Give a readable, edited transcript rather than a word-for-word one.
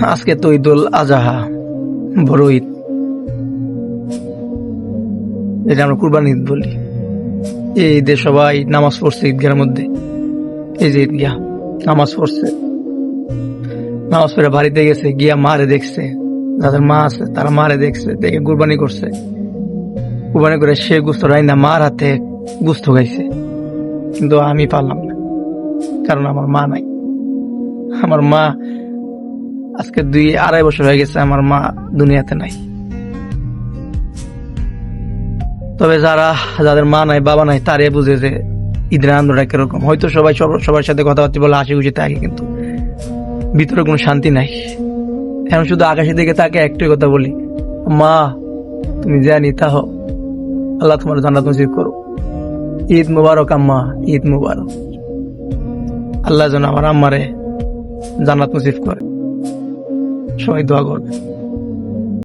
আজকে তো ঈদুল আজহা, বড় ঈদ, যেটা আমরা কুরবানি ঈদ বলি। এই ঈদে সবাই নামাজ পড়ছে ঈদগাহের মধ্যে। এই যে ঈদগাহ, নামাজ পড়ছে, নামাজ পড়ে বাড়িতে গেছে, গিয়া মারে দেখছে, যাদের মা আছে তারা মারে দেখছে, দেখে কুরবানি করছে। কুরবানি করে সে গুস্ত রাইনা মার হাতে গুস্ত খাইছে, কিন্তু আমি পারলাম না, কারণ আমার মা নাই। আমার মা আজকে 2-2.5 বছর হয়ে গেছে, আমার মা দুনিয়াতে নাই। তবে যাদের মা নাই, বাবা নাই, তারে বুঝে যে ঈদের আনন্দটা কিরকম। হয়তো সবাই সবার সাথে কথাবার্তা বলে হাসি খুশি থাকে, কিন্তু ভিতরে কোনো শান্তি নাই। এখন শুধু আকাশের দিকে তাকে একটাই কথা বলি, মা তুমি জানি তা হো, আল্লাহ তোমার জান্নাত নসিব করো। ঈদ মুবারক আম্মা, ঈদ মুবারক। আল্লাহ যেন আমার আম্মারে জান্নাত নসিব করে। সবাই দোয়া করবে।